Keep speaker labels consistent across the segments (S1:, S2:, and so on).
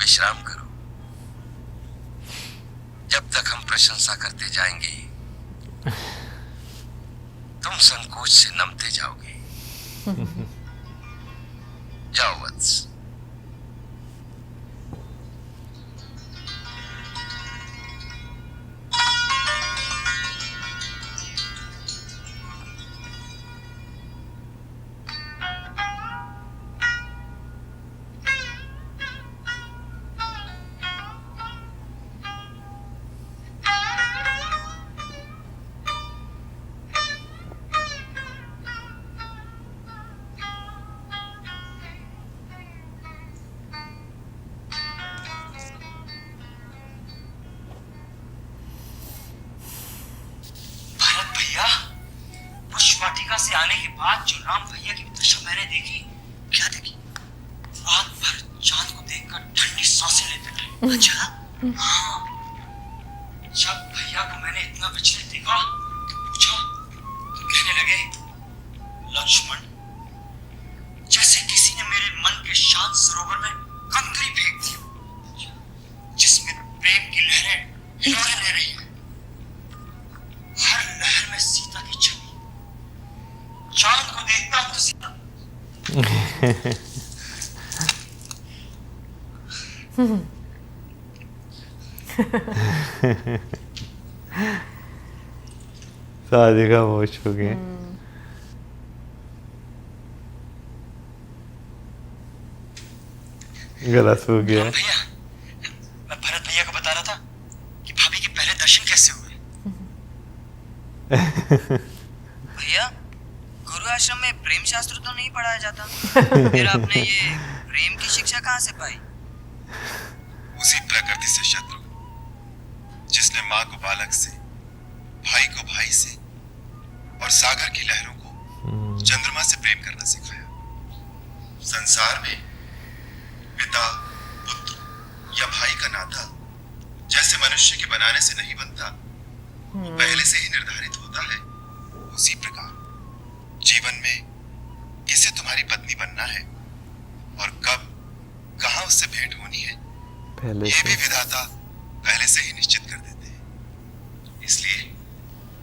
S1: विश्राम करो। जब तक हम प्रशंसा करते जाएंगे तुम संकोच से नमते जाओगे। जाओ वत्स।
S2: वाटिका से आने के बाद जो राम भैया की दशा मैंने देखी, क्या देखी? रात भर चांद को देखकर ठंडी सांसें लेते रहे। अच्छा? हाँ। जब भैया को मैंने इतना विचलित देखा तो पूछा तो कहने लगे, लक्ष्मण, जैसे किसी ने मेरे मन के शांत सरोवर में कंकरी फेंक दी जिसमें प्रेम की लहरें हिलोरें ले रही हैं। हर लहर में सीता की छवि। चांद को देखता हूं तो सीता।
S3: शादी का होश हो गया। गला सो गया।
S2: भैया, मैं भरत भैया को बता रहा था कि भाभी के पहले दर्शन कैसे हुए। भैया, गुरु आश्रम में प्रेम शास्त्र तो नहीं पढ़ाया जाता। फिर आपने ये प्रेम की शिक्षा कहाँ से पाई?
S1: उसी प्रकृति से शत्रु जिसने माँ को बालक से, भाई को भाई से और सागर की लहरों को चंद्रमा से प्रेम करना सिखाया। संसार में पिता, पुत्र या भाई का नाता जैसे मनुष्य के बनाने से नहीं बनता, वो पहले से ही निर्धारित होता है। उसी प्रकार जीवन में किसे तुम्हारी पत्नी बनना है और कब कहां उससे भेंट होनी है, ये भी विधाता पहले से ही निश्चित कर देते हैं। इसलिए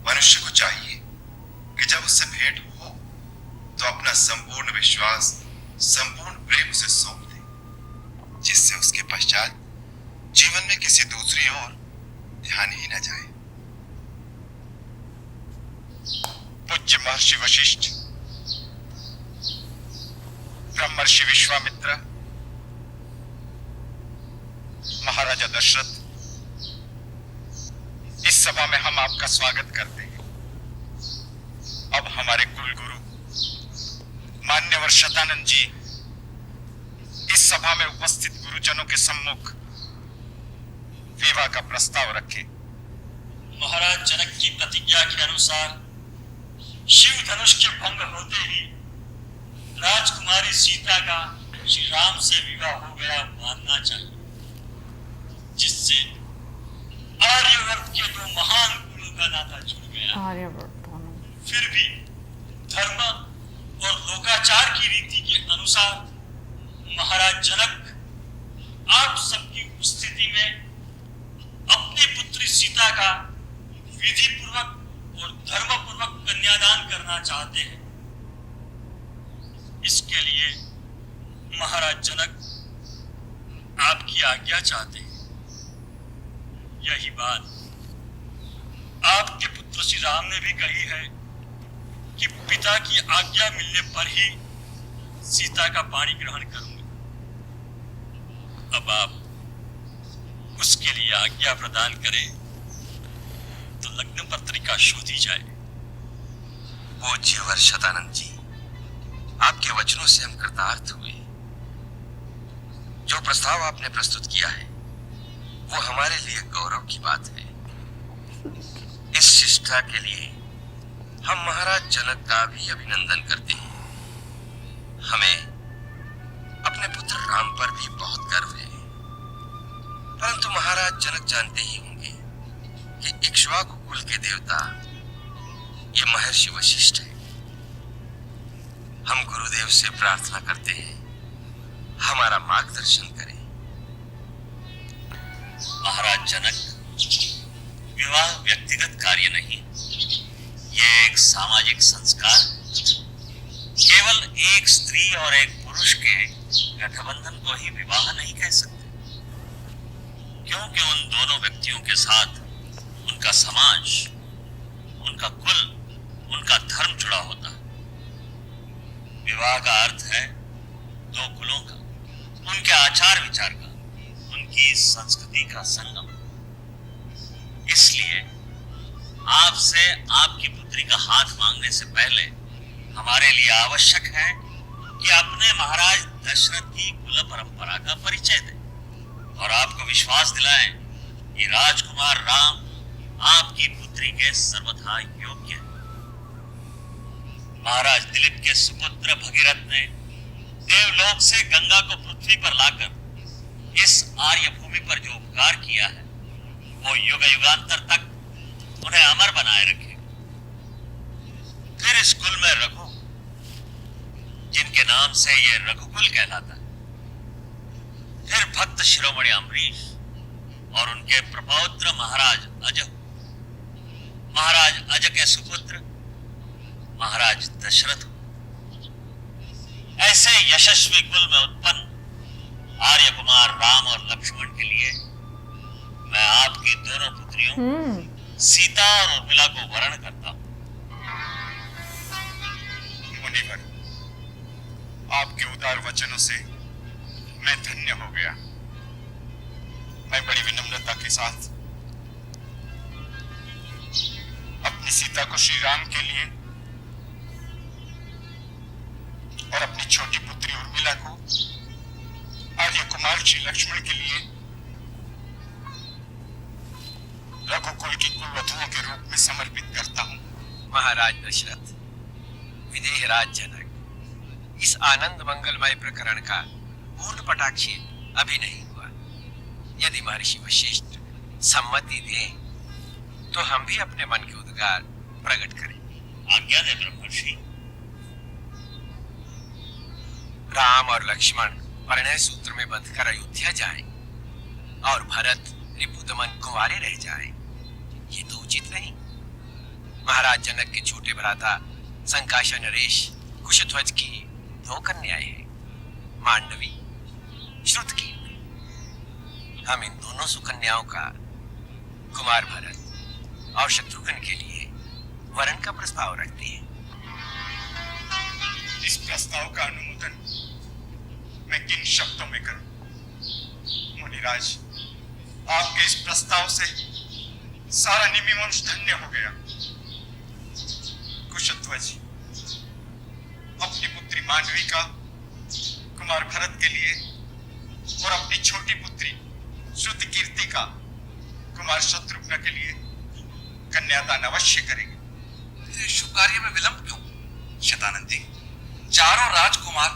S1: मनुष्य को चाहिए कि जब उससे भेंट हो तो अपना संपूर्ण विश्वास, संपूर्ण प्रेम उसे सौंप दे, जिससे उसके पश्चात जीवन में किसी दूसरी ओर ध्यान ही न जाए। पूज्य महर्षि वशिष्ठ, ब्रह्मर्षि विश्वामित्र, महाराजा दशरथ, इस सभा में हम आपका स्वागत करते हैं। अब हमारे कुलगुरु मान्यवर शतानंद जी इस सभा में उपस्थित गुरुजनों के सम्मुख विवाह का प्रस्ताव रखें। महाराज जनक की प्रतिज्ञा के अनुसार शिव धनुष के भंग होते ही राजकुमारी सीता का श्री राम से विवाह हो गया मानना चाहिए, जिससे आर्यवर्त के दो महान कुलों का नाता जुड़ गया। फिर भी धर्म और लोकाचार की रीति के अनुसार महाराज जनक आप सबकी उपस्थिति में अपनी पुत्री सीता का विधि पूर्वक और धर्म पूर्वक कन्यादान करना चाहते हैं। इसके लिए महाराज जनक आपकी आज्ञा चाहते हैं। यही बात आपके पुत्र श्री राम ने भी कही है कि पिता की आज्ञा मिलने पर ही सीता का पाणी ग्रहण करूंगा। अब आप उसके लिए आज्ञा प्रदान करें तो लग्न पत्रिका शोधी जाए। पूज्यवर शतानंद जी, आपके वचनों से हम कृतार्थ हुए। जो प्रस्ताव आपने प्रस्तुत किया है वो हमारे लिए गौरव की बात है। इस शिष्टा के लिए हम महाराज जनक का भी अभिनंदन करते हैं। हमें अपने पुत्र राम पर भी बहुत गर्व है, परंतु महाराज जनक जानते ही होंगे कि इक्ष्वाकु कुल के देवता ये महर्षि वशिष्ठ है। हम गुरुदेव से प्रार्थना करते हैं हमारा मार्गदर्शन करें।
S4: महाराज जनक, विवाह व्यक्तिगत कार्य नहीं, ये एक सामाजिक संस्कार। केवल एक स्त्री और एक पुरुष के गठबंधन को ही विवाह नहीं कह सकते, क्योंकि उन दोनों व्यक्तियों के साथ उनका समाज, उनका कुल, उनका धर्म जुड़ा होता है। विवाह का अर्थ है दो कुलों का, उनके आचार विचार का, उनकी संस्कृति का संगम। इसलिए आपसे आपकी पुत्री का हाथ मांगने से पहले हमारे लिए आवश्यक है कि अपने महाराज दशरथ की कुल परंपरा का परिचय दें और आपको विश्वास दिलाएं कि राजकुमार राम आपकी पुत्री के सर्वथा योग्य है। महाराज दिलीप के सुपुत्र भगीरथ ने देवलोक से गंगा को पृथ्वी पर लाकर इस आर्य भूमि पर जो उपकार किया है, वो युग युगांतर तक उन्हें अमर बनाए रखे। फिर इस कुल में रघु, जिनके नाम से ये रघुकुल कहलाता है, फिर भक्त शिरोमणि अम्बरीश और उनके प्रपौत्र महाराज अज, महाराज अज के सुपुत्र महाराज दशरथ। ऐसे यशस्वी कुल में उत्पन्न आर्य कुमार राम और लक्ष्मण के लिए मैं आपकी दोनों पुत्रियों सीता और उर्मिला को वरण करता हूं।
S1: मुनिवर, आपके उदार वचनों से मैं धन्य हो गया। मैं बड़ी विनम्रता के साथ अपनी सीता को श्री राम के लिए और अपनी छोटी पुत्री उर्मिला को आर्य कुमार श्री लक्ष्मण के लिए रघुकुल की कुलवधुओं के रूप में समर्पित करता हूं।
S5: महाराज दशरथ, विदेहराज जनक, इस आनंद मंगलमय प्रकरण का पूर्ण पटाक्षेप अभी नहीं हुआ। यदि महर्षि वशिष्ठ सम्मति दें तो हम भी अपने मन के उद्गार प्रकट करें।
S4: आज्ञा दे ब्रह्मर्षि।
S5: राम और लक्ष्मण परिणय सूत्र में बंधकर अयोध्या जाएं और भरत रिपुदमन कुंवारे रह जाएं, ये तो उचित नहीं। महाराज जनक के छोटे भ्राता संकाशा नरेश कुशध्वज की दो कन्याएं हैं, मांडवी, श्रुतकीर्ति। हम इन दोनों सुकन्याओं का कुमार भरत और शत्रुघ्न के लिए वरण का प्रस्ताव रखते हैं।
S1: इस प्रस्ताव का अनुमोदन मैं किन शब्दों में करूं? मुनिराज, आपके इस प्रस्ताव से सारा निमि वंश धन्य हो गया। कुशध्वज अपनी पुत्री मांडवी का कुमार भरत के लिए और अपनी छोटी पुत्री श्रुतकीर्ति का कुमार शत्रुघ्न के लिए कन्यादान अवश्य करेंगे।
S6: शुभ कार्य में विलंब क्यों? शतानंदी, चारों राजकुमार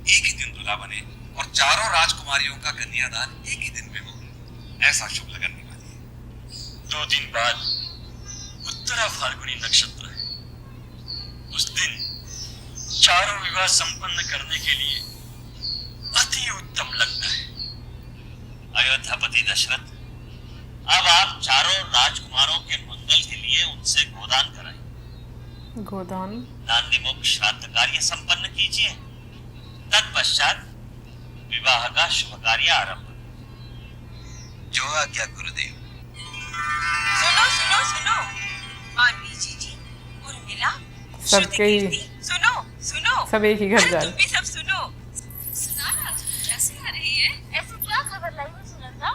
S6: एक ही दिन दूल्हा बने और चारों राजकुमारियों का कन्यादान एक ही दिन में हो, ऐसा शुभ लगन निकालिए।
S4: 2 दिन बाद उत्तरा फाल्गुनी नक्षत्र है। उस दिन चारों विवाह संपन्न करने के लिए अति उत्तम लगता है। अयोध्यापति दशरथ, अब आप चारों राजकुमारों के मंगल के लिए उनसे गोदान कराएं।
S7: गोदान?
S4: नांदीमुख श्राद्ध कार्य संपन्न कीजिए। तत्पश्चात विवाह का शुभ कार्य आरंभ।
S5: जो आज्ञा गुरुदेव।
S8: सुनो सुनो सुनो, मानवी जी, उर्मिला,
S7: सबके ही
S8: सुनो सुनो,
S7: सब एक ही घर जा
S8: तुम भी सब सुनो।
S9: सुना ना, कैसे आ रही है? ऐसे क्या खबर लाई है सुनंदा?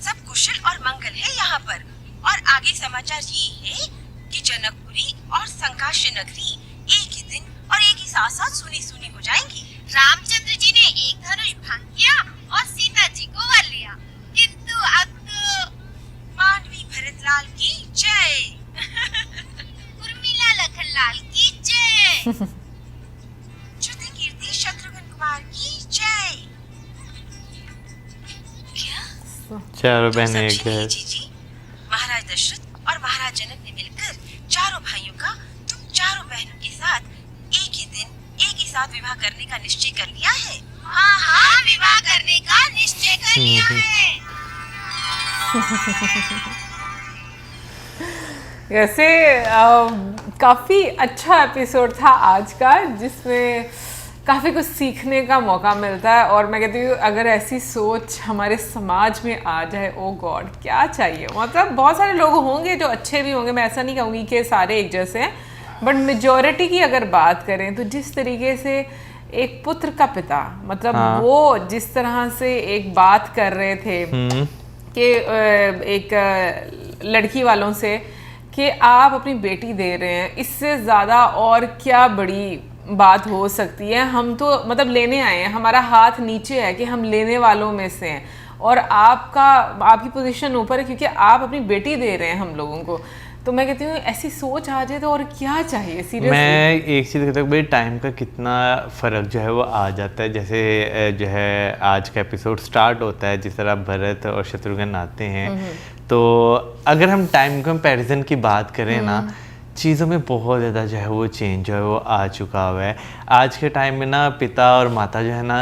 S8: सब कुशल और मंगल है यहाँ पर। और आगे समाचार ये है कि जनकपुरी और संकाश्य नगरी एक ही दिन और एक ही साथ साथ सुनी सुनी हो जाएंगी।
S9: रामचंद्र जी ने एक धनुष भंग किया और सीता जी को वर लिया, किंतु अब तो
S8: मानवी भरतलाल की जय।
S9: उर्मिला लखनलाल की जय।
S8: श्रुतकीर्ति शत्रुघ्न कुमार की जय। क्या?
S3: चारों
S8: तो
S3: बहनें
S8: समझी
S3: एक
S8: नहीं
S3: है।
S8: जीजी, महाराज दशरथ और महाराज जनक ने मिलकर चारों भाइयों का तुम चारों बहनों के साथ एक ही दिन एक ही साथ विवाह करने का निश्चय कर लिया है।
S9: हाँ हाँ, विवाह करने का निश्चय कर लिया है।
S7: वैसे काफ़ी अच्छा एपिसोड था आज का, जिसमें काफ़ी कुछ सीखने का मौका मिलता है। और मैं कहती हूँ अगर ऐसी सोच हमारे समाज में आ जाए, ओ गॉड क्या चाहिए। मतलब बहुत सारे लोग होंगे जो अच्छे भी होंगे, मैं ऐसा नहीं कहूँगी कि सारे एक जैसे हैं, बट मेजॉरिटी की अगर बात करें तो जिस तरीके से एक पुत्र का पिता, मतलब वो जिस तरह से एक बात कर रहे थे कि एक लड़की वालों से कि आप अपनी बेटी दे रहे हैं, इससे ज़्यादा और क्या बड़ी बात हो सकती है। हम तो मतलब लेने आए हैं, हमारा हाथ नीचे है कि हम लेने वालों में से हैं, और आपकी पोजीशन ऊपर है क्योंकि आप अपनी बेटी दे रहे हैं हम लोगों को। तो मैं कहती हूँ ऐसी सोच आ जाए तो और क्या चाहिए सीरियसली। मैं
S3: एक चीज़ कहता हूँ भाई, टाइम का कितना फ़र्क जो है वो आ जाता है। जैसे जो है आज का एपिसोड स्टार्ट होता है, जिस तरह भरत और शत्रुघ्न आते हैं, तो अगर हम टाइम कंपैरिजन की बात करें ना, चीज़ों में बहुत ज़्यादा जो है वो चेंज जो है वो आ चुका हुआ है। आज के टाइम में ना पिता और माता जो है ना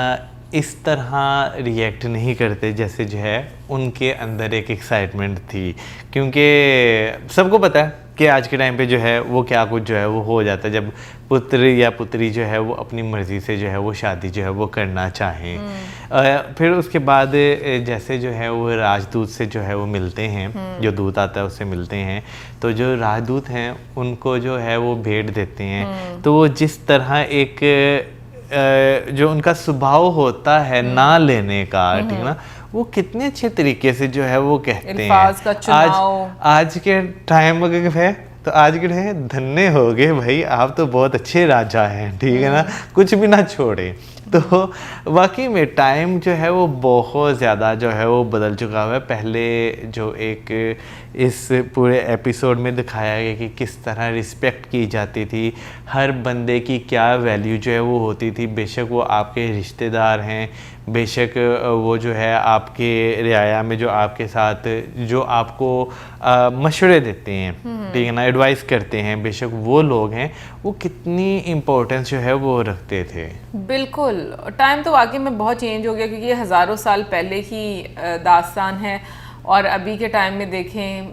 S3: इस तरह रिएक्ट नहीं करते जैसे जो है उनके अंदर एक एक्साइटमेंट थी, क्योंकि सबको पता है कि आज के टाइम पे जो है वो क्या कुछ जो है वो हो जाता है जब पुत्र या पुत्री जो है वो अपनी मर्ज़ी से जो है वो शादी जो है वो करना चाहें। फिर उसके बाद जैसे जो है वो राजदूत से जो है वो मिलते हैं, जो दूत आता है उससे मिलते हैं, तो जो राजदूत हैं उनको जो है वो भेंट देते हैं। तो वो जिस तरह एक जो उनका स्वभाव होता है ना लेने का, ठीक ना, वो कितने अच्छे तरीके से जो है वो कहते हैं। आज के टाइम अगर है तो आज के टाइम धन्य हो गए भाई, आप तो बहुत अच्छे राजा हैं, ठीक है ना, कुछ भी ना छोड़े। तो वाकई में टाइम जो है वो बहुत ज़्यादा जो है वो बदल चुका हुआ है। पहले जो एक इस पूरे एपिसोड में दिखाया गया कि किस तरह रिस्पेक्ट की जाती थी, हर बंदे की क्या वैल्यू जो है वो होती थी, बेशक वो आपके रिश्तेदार हैं, बेशक वो जो है आपके रियाया में जो आपके साथ जो आपको मशवरे देते हैं, ठीक है ना, एडवाइस करते हैं, बेशक वो लोग हैं, वो कितनी इम्पोर्टेंस जो है वो रखते थे।
S7: बिल्कुल, टाइम तो वाकई में बहुत चेंज हो गया, क्योंकि ये हज़ारों साल पहले की दास्तान है। और अभी के टाइम में देखें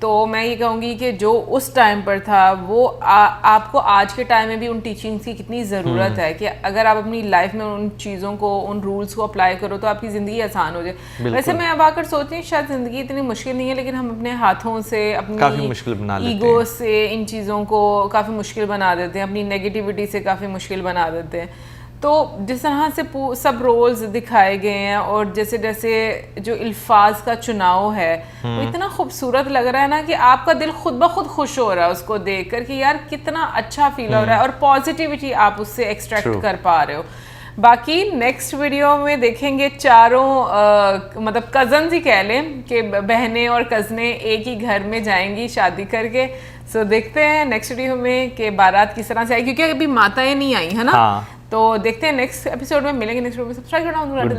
S7: तो मैं ये कहूँगी कि जो उस टाइम पर था वो आपको आज के टाइम में भी उन टीचिंग्स की कितनी ज़रूरत है कि अगर आप अपनी लाइफ में उन चीज़ों को, उन रूल्स को अप्लाई करो तो आपकी ज़िंदगी आसान हो जाए। वैसे मैं अब आकर सोचती हूँ शायद ज़िंदगी इतनी मुश्किल नहीं है, लेकिन हम अपने हाथों से, अपनी ईगो से इन चीज़ों को काफ़ी मुश्किल बना देते हैं, अपनी नेगेटिविटी से काफ़ी मुश्किल बना देते हैं। तो जिस तरह से सब रोल्स दिखाए गए हैं और जैसे जैसे जो अल्फाज का चुनाव है वो इतना खूबसूरत लग रहा है ना कि आपका दिल खुद ब खुद खुश हो रहा है उसको देखकर कि यार कितना अच्छा फील हो रहा है, और पॉजिटिविटी आप उससे एक्सट्रैक्ट कर पा रहे हो। बाकी नेक्स्ट वीडियो में देखेंगे चारों मतलब कज़न्स ही कह लें कि बहनें और कज़नें एक ही घर में जाएंगी शादी करके। सो देखते हैं नेक्स्ट वीडियो में कि बारात किस तरह से आई, क्योंकि अभी माताएं नहीं आई है ना। तो देखते हैं नेक्स्ट एपिसोड में मिलेंगे। नेक्स्ट वीडियो में सब्सक्राइब करना।